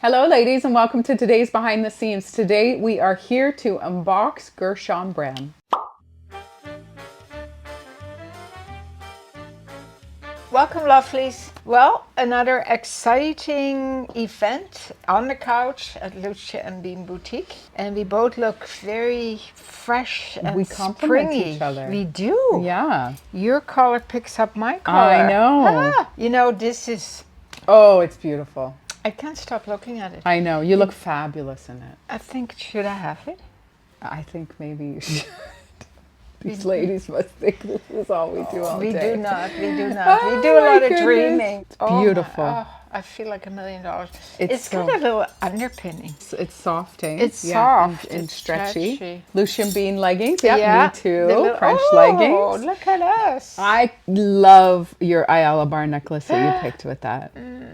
Hello ladies and welcome to today's Behind the Scenes. Today we are here to unbox Gershon Bram. Welcome lovelies. Well, another exciting event on the couch at Lousje and Bean boutique. And we both look very fresh and We complement springy. each other. We do. Yeah. Your color picks up my color. I know. You know, this is... Oh, it's beautiful. I can't stop looking at it. I know. You look fabulous in it. I think, should I have it? I think maybe you should. These ladies must think this is all we do all We day. do not. We do not. Oh We do a my lot of goodness. dreaming. Beautiful. I feel like $1 million. It's It's so- got a little underpinning. It's soft, eh? It's soft, And it's stretchy. stretchy. Lousje and Bean leggings. Yeah, me too. the little- French oh, leggings. Look at us. I love your Ayala bar necklace that you picked with that.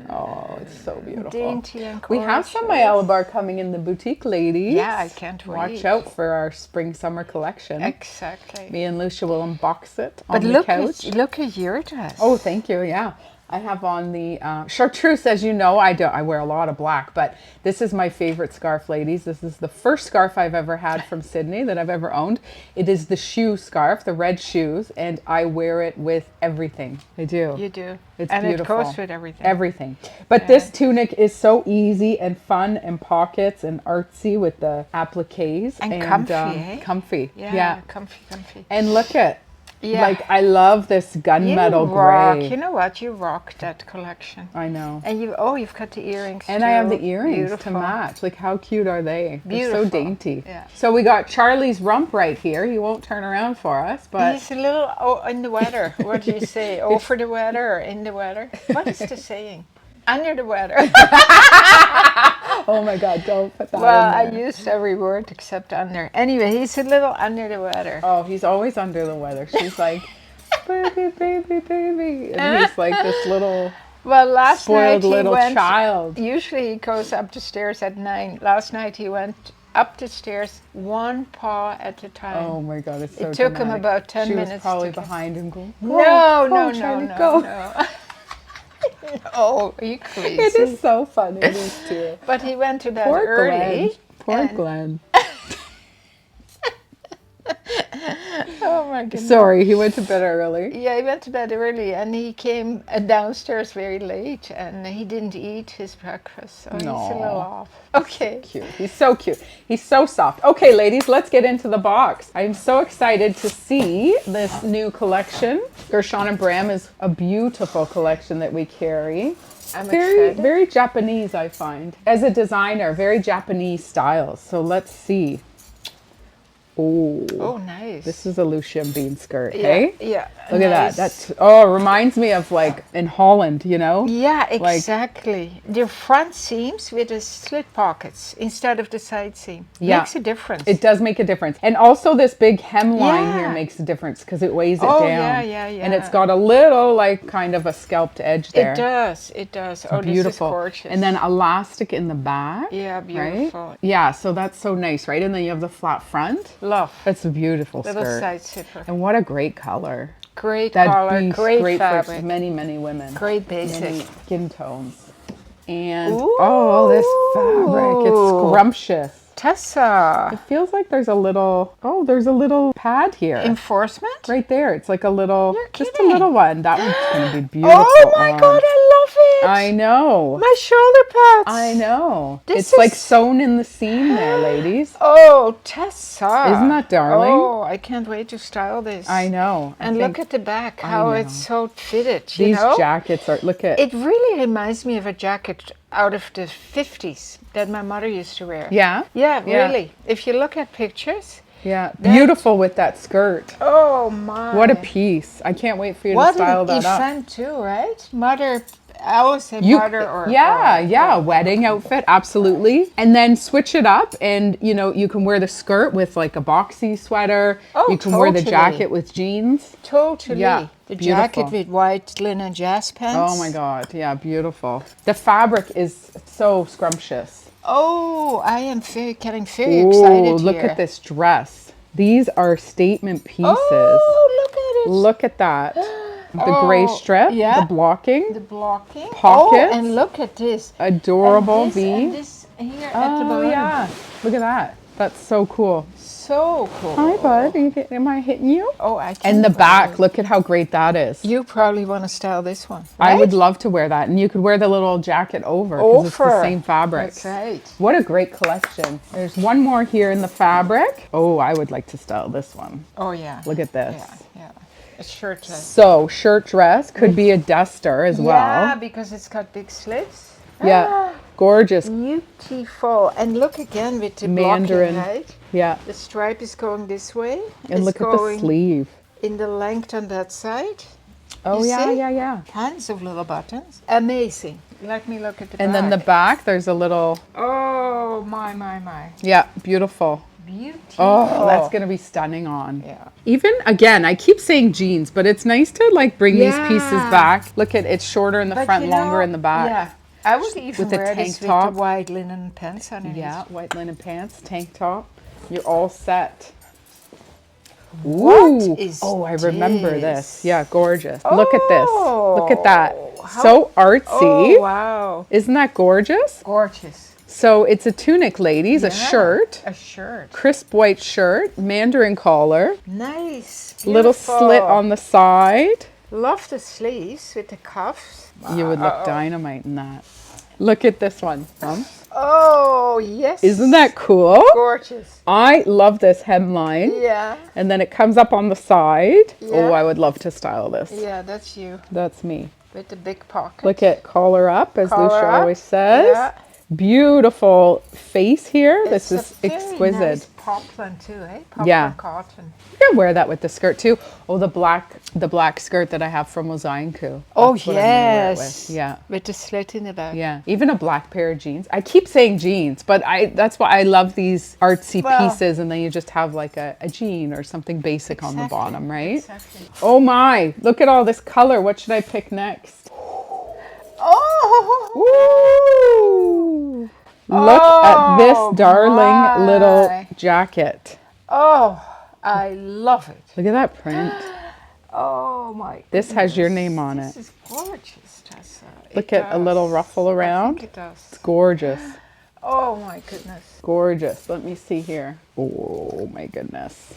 Oh, it's so beautiful. Dainty and We have some gorgeous. Ayala bar coming in the boutique, ladies. Yeah, I can't wait. Watch out for our spring-summer collection. Exactly. Me and Lousje will unbox it on But the look couch. look at your dress. Oh, thank you. Yeah. I have on the chartreuse, as you know. I wear a lot of black, but this is my favorite scarf, ladies. This is the first scarf I've ever had from Sydney that I've ever owned. It is the shoe scarf, the red shoes, and I wear it with everything. I do. You do. It's and beautiful. it goes with everything. Everything. But this tunic is so easy and fun and pockets and artsy with the appliques. And comfy, eh? Comfy. Yeah, comfy. And look at, Yeah. like, I love this gunmetal gray. You know what? You rock that collection. I know. And you've got the earrings And too. I have the earrings Beautiful. to match. Like, how cute are they? They're Beautiful. so dainty. Yeah. So we got Charlie's rump right here. He won't turn around for us, but He's a little in the weather. What do you say? Over the weather or in the weather? What is the saying? Under the weather. oh my God, don't put that Well, in I there. used every word except under. Anyway, he's a little under the weather. Oh, he's always under the weather. She's like, baby. And he's like this little Well, last night spoiled he little went. child. Usually he goes up the stairs at 9. Last night he went up the stairs one paw at a time. Oh my God, it's so It took him dramatic. about 10 she minutes was probably to get- behind him going, No, Charlie, no. go. Oh, are you crazy? It is so funny, these two. But he went to bed Poor early. Glenn. Poor and- Glenn. Oh my goodness. Sorry, he went to bed early. Yeah, he went to bed early and he came downstairs very late and he didn't eat his breakfast. So he's a No. little off. Okay. Cute. He's so cute. He's so soft. Okay, ladies, let's get into the box. I'm so excited to see this new collection. Gershon and Bram is a beautiful collection that we carry. I'm Very, excited. very Japanese, I find. As a designer, very Japanese styles. So let's see. Oh, nice. This is a Lousje and Bean skirt, yeah, hey? yeah. Look at that. nice. That's it reminds me of like in Holland, you know? Yeah, like- exactly. The front seams with the slit pockets instead of the side seam Yeah. makes a difference. It does make a difference. And also this big hemline here Yeah. makes a difference because it weighs it Oh, down. yeah. And it's got a little like kind of a scalped edge there. It does. Oh, Beautiful. this is gorgeous. And then elastic in the back. Yeah, Right? beautiful. Yeah, so that's so nice, right? And then you have the flat front. Love. That's a beautiful Little skirt. side zipper. And what a great color. Great That'd color, be great for fabric, many, many women. great Many basic. skin tones. And Ooh. oh, this fabric, it's scrumptious. Tessa. It feels like there's a little pad here. Enforcement? Right there. It's like a little, You're just a kidding. little one. That one's going to be beautiful. Oh my on. god, I love it. I know. My shoulder pads. I know. This It's like is- sewn in the seam there, ladies. Oh, Tessa. Isn't that darling? Oh, I can't wait to style this. I know. And look at the back, how know. it's so fitted, you these know? jackets are, look at, It really reminds me of a jacket out of the 50s that my mother used to wear. yeah? Yeah, Yeah. really. If you look at pictures, Yeah. Beautiful with that skirt. oh my. What a piece. I can't wait for you to What style an that up. event too, right? Mother, I always say You, mother or... yeah, wedding outfit, absolutely. And then switch it up and, you know, you can wear the skirt with like a boxy sweater. Oh, you can wear the totally. jacket with jeans. Totally. Yeah, The beautiful. jacket with white linen jazz pants. Oh my God, yeah, beautiful. The fabric is so scrumptious. Oh, I am getting very excited Ooh, look here. at this dress. These are statement pieces. Oh, look at it. Look at that. The gray strip, yeah. the blocking, The blocking. Pockets. Oh, and look at this. adorable and this, V. And this here at the Oh bottom. yeah, look at that. That's so cool. So cool. Hi, bud. Am I hitting you? Oh, I can. And the back, look at how great that is. You probably want to style this one. I would right? love to wear that. And you could wear the little jacket over because it's the Over. same fabric. That's right. What a great collection. There's one more here in the fabric. Oh, I would like to style this one. Oh, yeah. Look at this. Yeah. A shirt. So, shirt dress could be a duster as well. Yeah, because it's got big slits. Yeah. Gorgeous. Beautiful. And look again with the Mandarin. blocking, right? Yeah. The stripe is going this way. And It's look at the going sleeve. in the length on that side. Oh, You yeah, see? yeah. Tons of little buttons. Amazing. Let me look at the back. And then the back, there's a little, Oh, my. yeah, beautiful. Beautiful. Oh, that's going to be stunning on. Yeah. Even, again, I keep saying jeans, but it's nice to like bring these pieces Yeah. back. Look at it's shorter in the But front, you longer know, in the back. Yeah. I would even With a wear tank this top. with the white linen pants underneath. Yeah, white linen pants, tank top. You're all set. What Ooh. is Oh, I remember this? this. Yeah, gorgeous. Look at this. Look at that. how- So artsy. Oh, wow. Isn't that gorgeous? Gorgeous. So it's a tunic, ladies, a Yeah, shirt, A shirt. crisp white shirt, mandarin collar, Nice. little Beautiful. slit on the side. Love the sleeves with the cuffs. You would look dynamite in that. Look at this one. Oh, yes. Isn't that cool? gorgeous? I love this hemline. Yeah. And then it comes up on the side. Yeah. Oh, I would love to style this. Yeah, that's you That's me. with the big pocket. Look at collar up, as Collar Lousje up. always says. Yeah. Beautiful face here. It's This is a very exquisite. Nice poplin too, eh? Poplin Yeah. cotton. You can wear that with the skirt too. Oh, the black skirt that I have from Lousje. Oh, That's what I'm gonna wear it yes. with. Yeah. With the slit in the back. Yeah, even a black pair of jeans. I keep saying jeans, but that's why I love these artsy Well- pieces, and then you just have like a jean or something basic on the Exactly, bottom, right? Exactly. Oh my, look at all this color. What should I pick next? Oh! Woo! Look at this darling my. little jacket. Oh, I love it. Look at that print. Oh my. This has your goodness. name on This it. is gorgeous, Tessa. Look It at a little does. ruffle I around. think it does. Gorgeous. Oh my goodness. Gorgeous. Let me see here. Oh my goodness.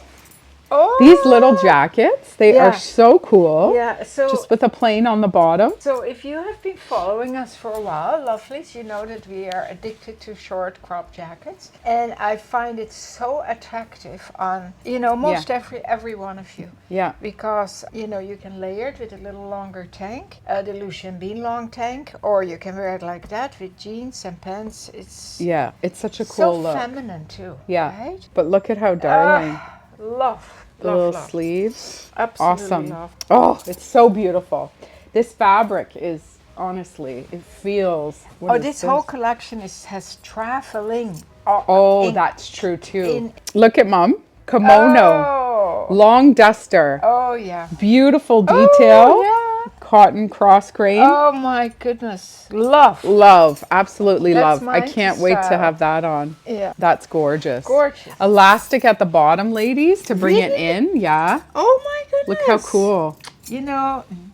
Oh. These little jackets, they Yeah. are so cool. Yeah. So. Just with a plain on the bottom. So if you have been following us for a while, lovelies, you know that we are addicted to short crop jackets. And I find it so attractive on, most every one of you. Yeah. Because, you can layer it with a little longer tank, the Lousje Bean long tank, or you can wear it like that with jeans and pants. It's Yeah. It's such a so cool look. feminine too. Yeah. Right? But look at how darling. Love. The love, little love. sleeves. Absolutely Awesome. love. Oh, it's so beautiful. This fabric is, honestly, it feels. what Oh, is this whole collection has traveling. Oh, in- that's true too. in- Look at Mom. Kimono. Oh. Long duster. Oh, yeah. Beautiful detail. Oh, yeah. Cotton cross grain. Oh, my goodness. Love. Love. Absolutely That's love. I mine can't to wait to style. have that on. Yeah. That's gorgeous. Gorgeous. Elastic at the bottom, ladies, to bring it Really? in. Yeah. Oh, my goodness. Look how cool.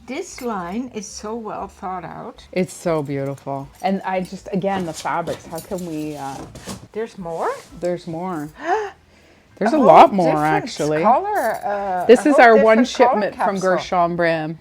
This line is so well thought out. It's so beautiful. And again, the fabrics. How can we, There's more? there's more. There's a whole lot more, different actually. Color, This a is whole our one different color shipment from capsule. Gershon Bram.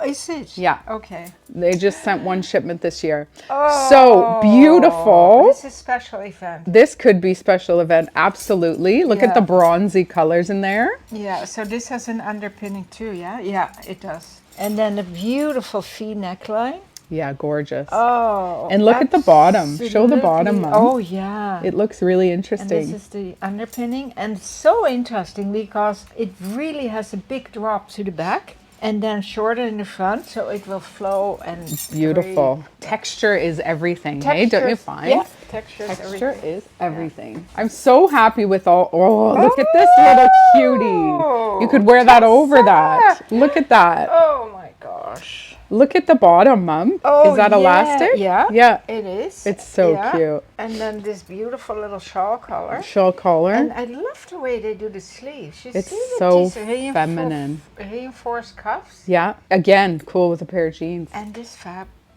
Is it? Yeah. Okay. They just sent one shipment this year. Oh, So beautiful. This is special event. This could be special event, absolutely. Look at Yeah. the bronzy colors in there. Yeah, so this has an underpinning too, yeah? Yeah, it does. And then a beautiful V neckline. Yeah, gorgeous. Oh. And look at the bottom. Show the bottom, absolutely- Mom. Oh, yeah. It looks really And this interesting. is the underpinning. And it's so interesting because it really has a big drop to the back and then shorter in the front, so it will flow and Beautiful. Texture is everything, hey? Don't you find? Yeah, texture is Texture everything. is everything. I'm so happy with all. Oh, look at this little cutie. You could wear that over that. Look at that. Oh my gosh. Look at the bottom, Mom. Oh, is that yeah, elastic? yeah. Yeah. It is. It's so Yeah. cute. And then this beautiful little shawl collar. Shawl collar. And I love the way they do the sleeves. You It's see that so these feminine. reinforced cuffs. Yeah. Again, cool with a pair of jeans. And this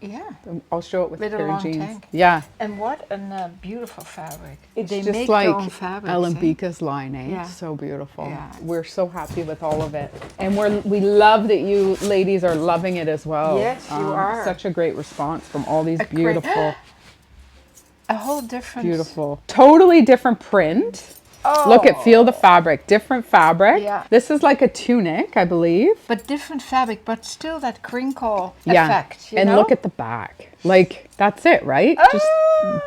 yeah. I'll show it with a With a pair of long jeans. tank. Yeah. And what a beautiful fabric. It's they just make like their own fabrics, eh? Alambika's line, eh? Yeah. So beautiful. Yeah. We're so happy with all of it. And we love that you ladies are loving it as well. Yes, you are. Such a great response from all these A great- beautiful, A whole different. beautiful, totally different print. Oh. Look at, feel the fabric, different fabric. Yeah. This is like a tunic, I believe. But different fabric, but still that crinkle Yeah. effect. You And know? look at the back. Like, that's it, right? Just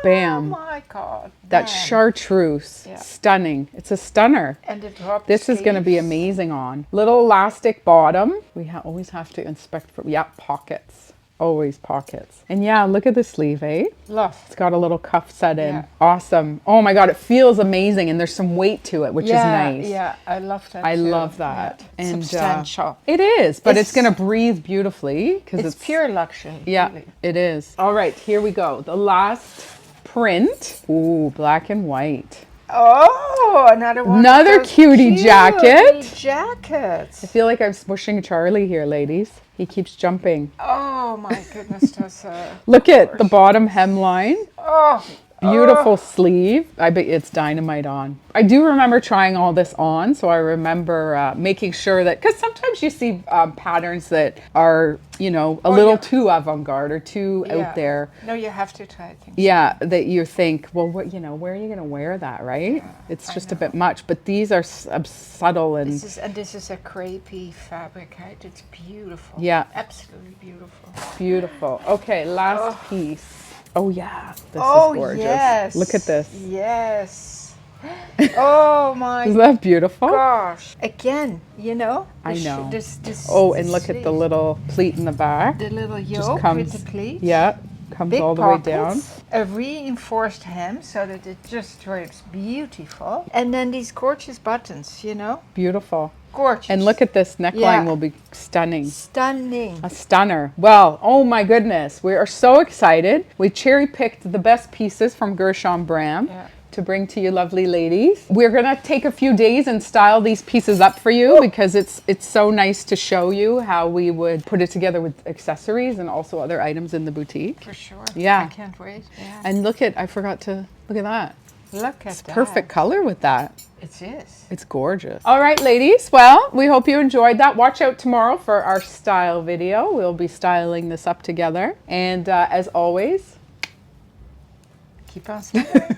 bam. Oh my God. That man. chartreuse. Yeah. Stunning. It's a stunner. And the drop This is going to be sleeves. amazing on. Little elastic bottom. We always have to inspect for, yeah, pockets. Always pockets. And yeah, look at the sleeve, eh? Love. It's got a little cuff set in. Yeah. Awesome. Oh my God, it feels amazing. And there's some weight to it, which is nice. Yeah, I love that. I too. love that. Yeah. And Substantial. it is, but it's It's- going to breathe beautifully because It's pure luxury. Yeah, really. it is. All right, here we go. The last print. Ooh, black and white. Oh, another one. of Another those cutie jacket. Jackets. I feel like I'm smushing Charlie here, ladies. He keeps jumping. Oh my goodness, Tessa. Look at the bottom hemline. Oh, Beautiful sleeve. I bet it's dynamite on. I do remember trying all this on, so I remember making sure that, because sometimes you see patterns that are, you know, a little too avant-garde or too out there. No, you have to try things. Yeah, that you think, well, what, you know, where are you going to wear that, right? It's just a bit much, but these are subtle and This is a crepey fabric, right? It's beautiful. Yeah. Absolutely beautiful. beautiful. Okay, last piece. Oh yeah, this Oh, is gorgeous. yes. Look at this. Yes. Oh my Isn't that beautiful? gosh. Again, you know? I the sh- know. This, Oh, the and look at the sleeve. little pleat in the back. The little Just yoke comes, with the pleats. yeah, comes Big all the pockets, way down. a reinforced hem so that it just drapes beautiful. And then these gorgeous buttons, you know? Beautiful. Gorgeous. And look at this neckline Yeah. will be stunning. Stunning. A stunner. Well, oh my goodness. We are so excited. We cherry picked the best pieces from Gershon Bram Yeah. to bring to you lovely ladies. We're going to take a few days and style these pieces up for you because it's so nice to show you how we would put it together with accessories and also other items in the boutique. For sure. Yeah. I can't wait. Yeah. And look at, I forgot to, look at that. Look at that. Perfect color with that. It is. It's gorgeous. All right, ladies. Well, we hope you enjoyed that. Watch out tomorrow for our style video. We'll be styling this up together. And as always, Keep on smiling.